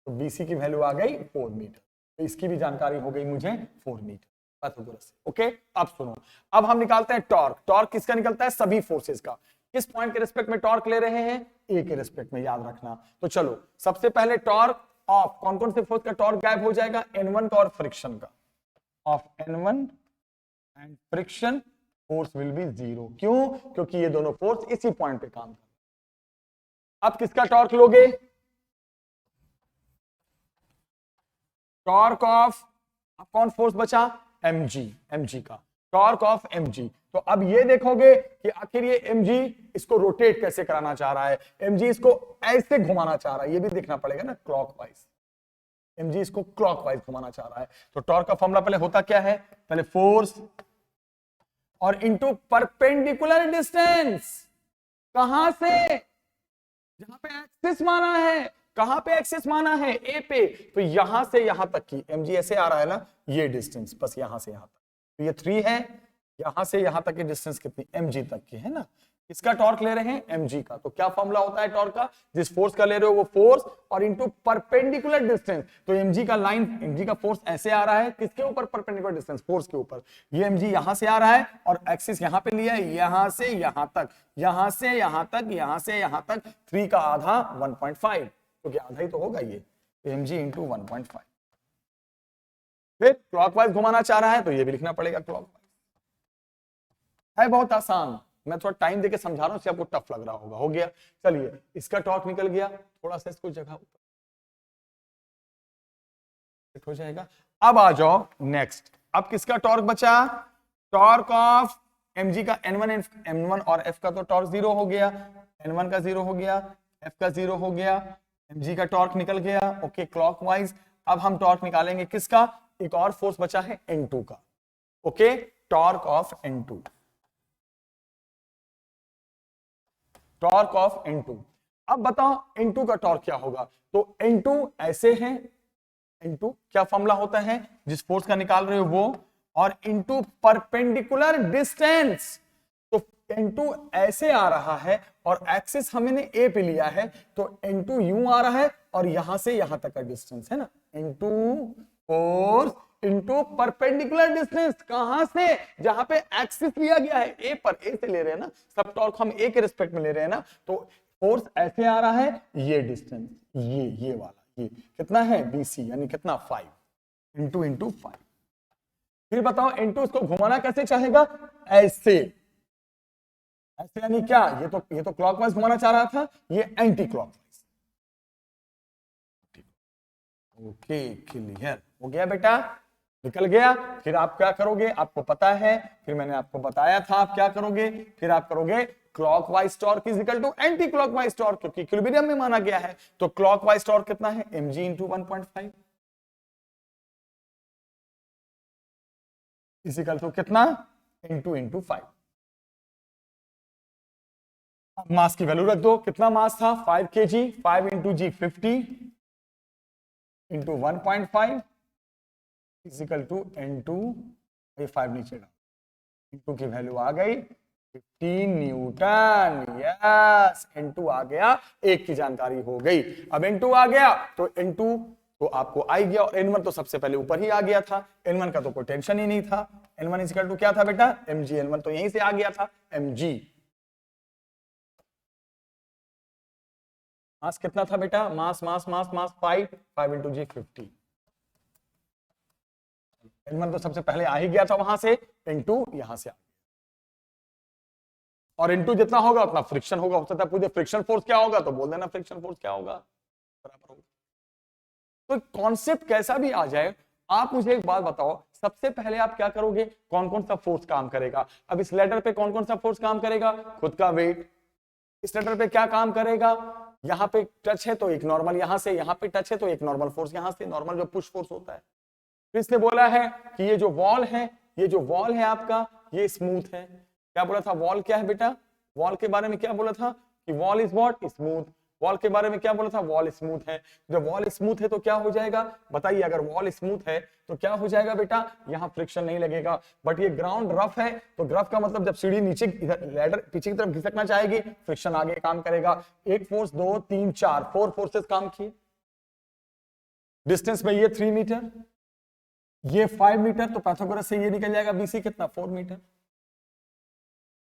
तो BC की वैल्यू आ गई 4 मीटर, तो इसकी भी जानकारी हो गई मुझे 4 मीटर पाइथागोरस से। ओके अब सुनो, अब हम निकालते हैं टॉर्क। टॉर्क किसका निकलता है, सभी फोर्सेस का। किस पॉइंट के रिस्पेक्ट में टॉर्क ले रहे हैं, ए के रिस्पेक्ट में, याद रखना। तो चलो सबसे पहले टॉर्क ऑफ कौन कौन से फोर्स का टॉर्क गायब हो जाएगा, N1 का और फ्रिक्शन का, of N1 and friction force will be 0। क्यों, क्योंकि ये दोनों फोर्स इसी पॉइंट पे काम कर। अब किसका टॉर्क लोगे, टॉर्क ऑफ, अब कौन फोर्स बचा, mg का, टॉर्क ऑफ mg। तो अब ये देखोगे कि आखिर ये mg इसको रोटेट कैसे कराना चाह रहा है, mg इसको ऐसे घुमाना चाह रहा है, ये भी देखना पड़ेगा ना, क्लॉकवाइज, mg इसको क्लॉकवाइज घुमाना चाह रहा है। तो टॉर्क का फॉर्मूला पहले होता क्या है, पहले फोर्स और इनटू परपेंडिकुलर डिस्टेंस, कहां से, जहां पे एक्सिस माना है, कहां पे एक्सिस माना है, ए पे, तो यहां से यहां तक की, mg ऐसे आ रहा है ना, ये डिस्टेंस बस यहां से यहां तक, तो ये 3 है, यहां से यहां तक की डिस्टेंस कितनी, mg तक की है ना। इसका टॉर्क ले रहे हैं mg का, तो क्या फॉर्मूला होता है टॉर्क का, जिस फोर्स का ले रहे हो वो फोर्स और इनटू परपेंडिकुलर डिस्टेंस। तो mg का लाइन, mg का फोर्स ऐसे आ रहा है, किसके ऊपर, परपेंडिकुलर डिस्टेंस, फोर्स के ऊपर, ये mg यहां से आ रहा है और एक्सिस यहां पे लिया है, यहां से यहां तक, यहां से यहां तक, यहां से यहां तक, 3 का आधा 1.5, तो क्या आधा ही तो होगा ये, mg इंटू 1.5। फिर क्लॉकवाइज घुमाना चाह रहा है, तो ये भी लिखना पड़ेगा क्लॉकवाइज, है बहुत आसान, मैं थोड़ा टाइम देके समझा रहा हूं, आपको टफ लग रहा होगा। हो गया, चलिए इसका टॉर्क निकल गया, थोड़ा सा इसको जगह हो जाएगा। अब आ जाओ नेक्स्ट, अब किसका टॉर्क बचा, टॉर्क ऑफ mg का, n1 और f का तो टॉर्क 0 हो गया, n1 का 0 हो गया, f का 0 हो गया, mg का टॉर्क निकल गया। ओके क्लॉकवाइज, अब हम टॉर्क निकालेंगे किसका, एक और फोर्स बचा है n2 का। Okay torque of n2, torque of n2। अब बताओ n2 का टॉर्क क्या होगा, तो n2 ऐसे है, n2 क्या फॉर्मूला होता है, जिस फोर्स का निकाल रहे हो वो, और इनटू परपेंडिकुलर डिस्टेंस। तो n2 ऐसे आ रहा है और एक्सिस हमने a पे लिया है, तो n2 यूं आ रहा है और यहां से यहां तक का डिस्टेंस है ना, n2 force into perpendicular distance. कहां से? जहां पे एक्सिस लिया गया है ए पर, ए से ले रहे हैं ना, सब टॉर्क हम ए के रिस्पेक्ट में ले रहे हैं ना, तो फोर्स ऐसे आ रहा है, ये डिस्टेंस ये वाला, ये कितना है BC, यानी कितना 5 इंटू 5। फिर बताओ n2 इसको घुमाना कैसे चाहेगा? ऐसे, ऐसे यानी क्या? ये तो क्लॉकवाइज घुमाना चाह रहा था, ये एंटी क्लॉकवाइज। ओके, क्लियर हो गया बेटा, निकल गया। फिर आप क्या करोगे? आपको पता है, फिर मैंने आपको बताया था आप क्या करोगे, फिर आप करोगे clockwise torque is equal to anti clockwise torque, क्योंकि इक्विलिब्रियम में माना गया है। तो क्लॉकवाइज टॉर्क कितना है? mg into 1.5 is equal to कितना? इंटू 5। मास की वैल्यू रख दो, कितना मास था? 5 kg, 5 into g 50 into 1.5 is equal to n2, ये 5 नीचे डाल, n2 की वैल्यू आ गई 15 न्यूटन। यस, n2 आ गया, एक की जानकारी हो गई। अब n2 आ गया तो n2 तो आपको आ गया, और n1 तो सबसे पहले ऊपर ही आ गया था, n1 का तो कोई टेंशन ही नहीं था। n1 इजिकल टू क्या था बेटा? mg। n1 तो यहीं से आ गया था, mg। मास कितना था बेटा? मास 5 इंटू जी 50। n1 तो सबसे पहले आ ही गया था वहां से, n2 यहां से आ गया, और n2 जितना होगा उतना फ्रिक्शन होगा। हो सकता है पूछे फ्रिक्शन फोर्स क्या होगा, तो बोल देना फ्रिक्शन फोर्स क्या होगा, बराबर होगा। तो कॉन्सेप्ट कैसा भी आ जाए, आप मुझे एक बात बताओ, सबसे पहले आप क्या करोगे? कौन कौन सा फोर्स काम करेगा? अब इस लेटर पे कौन कौन सा फोर्स काम करेगा? खुद का वेट। इस लेटर पे क्या काम करेगा? यहां पे टच है तो एक नॉर्मल यहां से, यहां पे टच है तो एक नॉर्मल फोर्स यहां से, नॉर्मल जो पुश फोर्स होता है। फिर इसने बोला है कि ये जो वॉल है, ये जो वॉल है आपका, ये स्मूथ है। क्या बोला था? वॉल क्या है बेटा? वॉल के बारे में क्या बोला था कि wall is what? Smooth. Wall के बारे में क्या बोला था? वॉल स्मूथ है। जब वॉल स्मूथ है तो क्या हो जाएगा बताइए? अगर वॉल स्मूथ है तो क्या हो जाएगा बेटा? यहां फ्रिक्शन नहीं लगेगा। बट ये ग्राउंड रफ है, तो रफ का मतलब जब सीढ़ी नीचे लैडर पीछे की तरफ घिसकना चाहेगी, फ्रिक्शन आगे काम करेगा। एक फोर्स, 2, 3, 4, 4 फोर्सेस काम किए। डिस्टेंस में ये 3 मीटर, ये 5 मीटर, तो पाइथागोरस से ये निकल जाएगा BC कितना? 4 मीटर।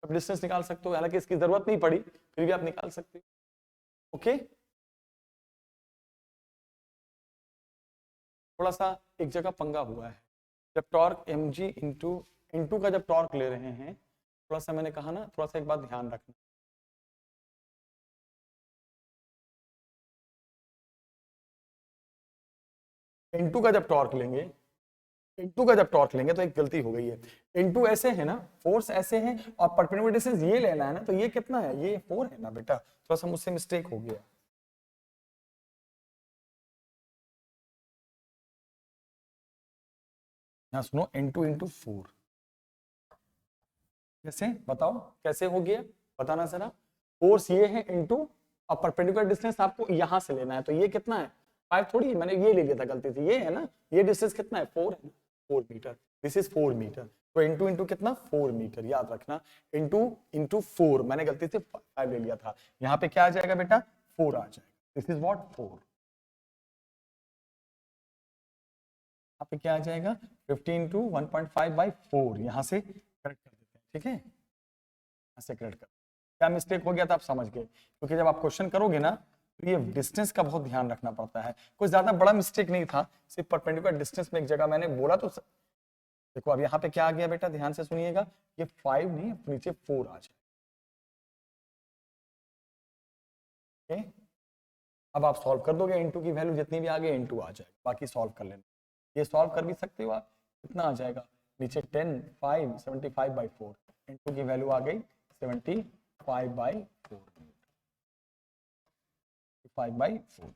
अब डिस्टेंस निकाल सकते हो, हालांकि इसकी जरूरत नहीं पड़ी, फिर भी आप निकाल सकते हो। ओके, थोड़ा सा एक जगह पंगा हुआ है, जब टॉर्क mg इंटू का जब टॉर्क ले रहे हैं, थोड़ा सा मैंने कहा ना, थोड़ा सा एक बात ध्यान रखना। n2 का जब टॉर्क लेंगे, n2 का जब टॉर्क लेंगे तो एक गलती हो गई है। n2 ऐसे है ना, फोर्स ऐसे है, और परपेंडिकुलर डिस्टेंस ये लेना है ना, तो ये कितना है? ये 4 है ना बेटा, थोड़ा सा मुझसे मिस्टेक हो गया। यहाँ सुनो, n2 इंटू 4 कैसे? बताओ कैसे हो गया, बताना जरा। फोर्स ये है इंटू, और परपेंडिकुलर डिस्टेंस आपको यहां से लेना है, तो ये कितना है? 5 थोड़ी है, मैंने ये ले लिया था गलती से, ये है ना, ये डिस्टेंस कितना है? 4 है, 4 मीटर। दिस इज 4 मीटर, तो इंटू इंटू कितना? 4 मीटर, याद रखना। इंटू इंटू 4, मैंने गलती से 5 ले लिया था, यहाँ पे क्या आ जाएगा बेटा? 4 आ जाएगा। This is what? 4। यहाँ पे क्या आ जाएगा? 15 इंटू 1.5 बाई 4, यहाँ से करेक्ट कर देते हैं, ठीक है, यहाँ से करेक्ट कर। क्या मिस्टेक हो गया था आप समझ गए, क्योंकि जब आप क्वेश्चन करोगे ना, तो ये डिस्टेंस का बहुत ध्यान रखना पड़ता है। कोई ज्यादा बड़ा मिस्टेक नहीं था, सिर्फ परपेंडिकुलर डिस्टेंस में एक जगह मैंने बोला तो देखो। अब यहाँ पे क्या आ गया बेटा, ध्यान से सुनिएगा, ये 5 नहीं, नीचे 4 आ जाए। अब आप सॉल्व कर दोगे, इंटू की वैल्यू जितनी भी आ गई इंटू आ जाएगा, बाकी सॉल्व कर लेना। ये सॉल्व कर भी सकते हो आप, कितना आ जाएगा नीचे? 10, 5, 75 बाई 4, इंटू की वैल्यू आ गई 75 बाई 4, 5 बाई 4।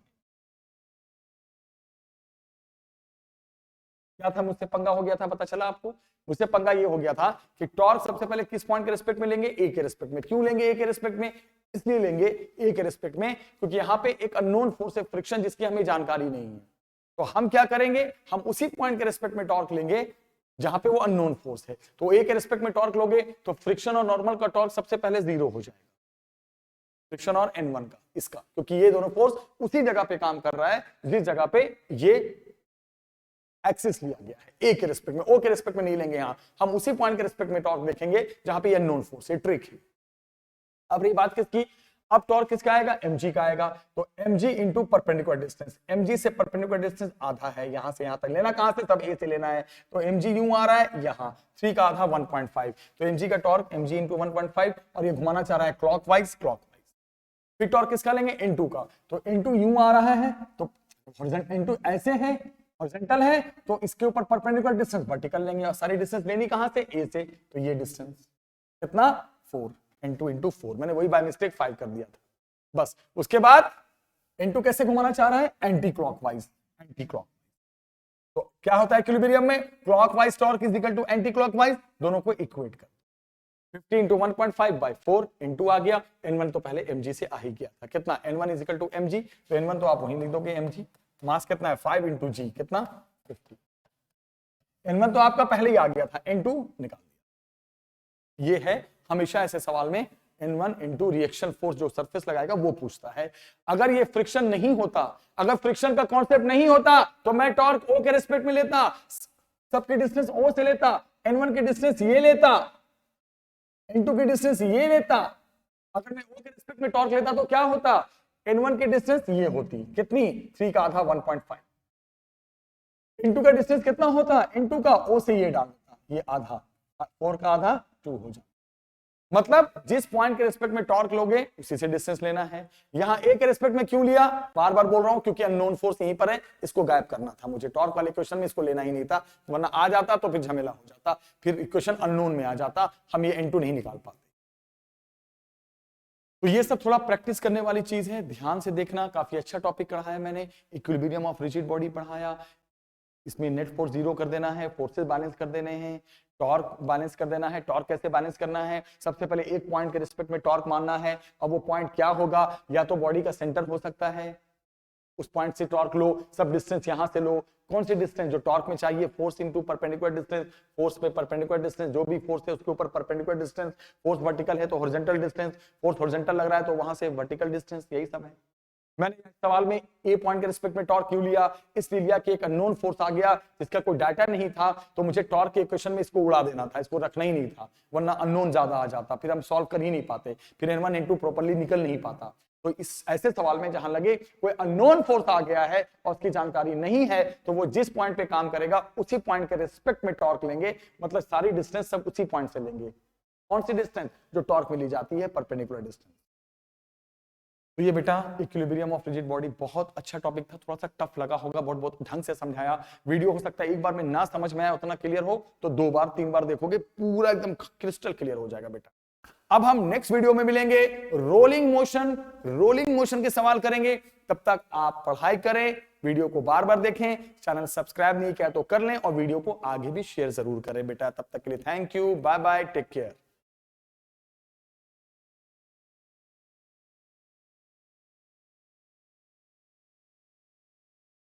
क्या था? मुझसे पंगा हो गया था, पता चला आपको? मुझसे पंगा ये हो गया था कि टॉर्क सबसे पहले किस पॉइंट के रिस्पेक्ट में लेंगे? ए के रिस्पेक्ट में। क्यों लेंगे ए के रिस्पेक्ट में? इसलिए लेंगे ए के रिस्पेक्ट में क्योंकि यहाँ पे एक अननोन फोर्स है फ्रिक्शन, जिसकी हमें जानकारी नहीं है। तो हम क्या करेंगे? हम उसी पॉइंट के रिस्पेक्ट में टॉर्क लेंगे जहां पे वो अननोन फोर्स है। तो ए के रिस्पेक्ट में टॉर्क लोगे तो फ्रिक्शन और नॉर्मल का टॉर्क सबसे पहले 0 हो जाएगा, फ्रिक्शन और N1 का, इसका, क्योंकि ये दोनों फोर्स उसी जगह पे काम कर रहा है जिस जगह पे ये एक्सिस लिया गया है। ए के रिस्पेक्ट में, ओ के रिस्पेक्ट में नहीं लेंगे, यहां हम उसी पॉइंट के रिस्पेक्ट में टॉर्क देखेंगे जहां पे ये अननोन फोर्स है, ट्रिक है। अब रही बात किसकी, अब टॉर्क किसका आएगा, mg का आएगा। तो mg into perpendicular distance, mg से परपेंडिकुलर डिस्टेंस आधा है, यहां से यहां तक लेना, कहां से, तब a से लेना है। तो mg यूं आ रहा है यहां, 3 का आधा 1.5, तो mg का टॉर्क mg इंटू 1.5, और ये घुमाना चाह रहा है क्लॉकवाइज। फिर टॉर्क किसका लेंगे, n2 का, तो n2 यूं आ रहा है, तो हॉरिजॉन्टल n2 ऐसे है, हॉरिजॉन्टल है, तो इसके ऊपर परपेंडिकुलर डिस्टेंस वर्टिकल लेंगे, और सारी डिस्टेंस लेनी कहां से, a से, तो ये डिस्टेंस कितना, 4, n2 इंटू 4, मैंने वही बाय मिस्टेक 5 कर दिया था बस। उसके बाद n2 कैसे घुमाना चाह रहा है, एंटी क्लॉकवाइज, एंटी क्लॉक। तो क्या होता है इक्विलिब्रियम में, clockwise torque is equal to anti clockwise, दोनों को इक्वेट कर, 50 इंटू 1.5 बाय 4, n2 आ गया, n1 तो पहले mg से आ ही गया था, कितना, n1 is equal to mg, तो n1 तो आप वहीं लिख दोगे mg, मास कितना है 5 इंटू g, कितना 50, n1 तो आपका पहले ही आ गया था, n2 निकाल दिया। ये है हमेशा ऐसे सवाल में N1 इंटू रिएक्शन फोर्स जो सरफेस लगाएगा वो पूछता है। अगर ये फ्रिक्शन नहीं होता, अगर फ्रिक्शन का कॉन्सेप्ट नहीं होता, तो मैं टॉर्क O के रिस्पेक्ट में लेता, सबकी डिस्टेंस O से लेता, N1 की डिस्टेंस ये लेता, N2 की डिस्टेंस ये लेता। अगर मैं O के रिस्पेक्ट में टॉर्क लेता तो क्या होता, N1 की डिस्टेंस ये होती, कितनी, 3 का आधा 1.5, N2 का डिस्टेंस कितना होता, N2 का O से ये डाल देता, ये आधा, 4 का आधा 2 हो जाता। मतलब जिस पॉइंट के रिस्पेक्ट में टॉर्क लोगे उसी से डिस्टेंस लेना है। यहां ए के रिस्पेक्ट में क्यों लिया, बार बार बोल रहा हूं, क्योंकि अननोन फोर्स यहीं पर है, इसको गायब करना था मुझे, टॉर्क वाले क्वेश्चन में इसको लेना ही नहीं था, वरना आ जाता तो फिर झमेला हो जाता, फिर इक्वेशन अननोन में आ जाता, हम ये n2 नहीं निकाल पाते। तो ये सब थोड़ा प्रैक्टिस करने वाली चीज है, ध्यान से देखना। काफी अच्छा टॉपिक पढ़ाया मैंने, इक्विलिब्रियम ऑफ रिजिड बॉडी पढ़ाया, इसमें नेट फोर्स 0 कर देना है, फोर्सेस बैलेंस कर देने हैं, टॉर्क बैलेंस कर देना है। टॉर्क कैसे बैलेंस करना है, सबसे पहले एक पॉइंट के रिस्पेक्ट में टॉर्क मानना है, और वो पॉइंट क्या होगा, या तो बॉडी का सेंटर हो सकता है, उस पॉइंट से टॉर्क लो, सब डिस्टेंस यहां से लो, कौन सी डिस्टेंस जो टॉर्क में चाहिए, force into perpendicular distance, force पे परपेंडिकुलर डिस्टेंस, जो भी फोर्स है उसके ऊपर परपेंडिकुलर डिस्टेंस, फोर्स वर्टिकल है तो हॉरिजॉन्टल डिस्टेंस, फोर्स हॉरिजॉन्टल लग रहा है तो वहां से वर्टिकल डिस्टेंस, यही सब है। मैंने इस सवाल में ए पॉइंट के रिस्पेक्ट में टॉर्क क्यों लिया, इसलिए लिया कि एक अननोन फोर्स आ गया जिसका कोई डाटा नहीं था, तो मुझे टॉर्क के इक्वेशन में इसको उड़ा देना था, इसको रखना ही नहीं था, वरना अननोन ज्यादा आ जाता, फिर हम सॉल्व कर ही नहीं पाते, फिर n1 n2 प्रॉपर्ली निकल नहीं पाता। तो इस ऐसे सवाल में जहां लगे कोई अननोन फोर्स आ गया है और उसकी जानकारी नहीं है, तो वो जिस पॉइंट पे काम करेगा उसी पॉइंट के रिस्पेक्ट में टॉर्क लेंगे, मतलब सारी डिस्टेंस सब उसी पॉइंट से लेंगे। कौन सी डिस्टेंस, जो टॉर्क में ली जाती है, परपेंडिकुलर डिस्टेंस। तो ये बेटा इक्विलिब्रियम ऑफ रिजिड बॉडी बहुत अच्छा टॉपिक था, थोड़ा सा टफ लगा होगा, बहुत ढंग से समझाया। वीडियो हो सकता है एक बार में ना समझ में आया उतना क्लियर हो, तो 2 बार 3 बार देखोगे पूरा एकदम क्रिस्टल क्लियर हो जाएगा बेटा। अब हम नेक्स्ट वीडियो में मिलेंगे, रोलिंग मोशन के सवाल करेंगे। तब तक आप पढ़ाई करें, वीडियो को बार बार देखें, चैनल सब्सक्राइब नहीं किया तो कर लें, और वीडियो को आगे भी शेयर जरूर करें बेटा। तब तक के लिए thank you, bye bye, take care.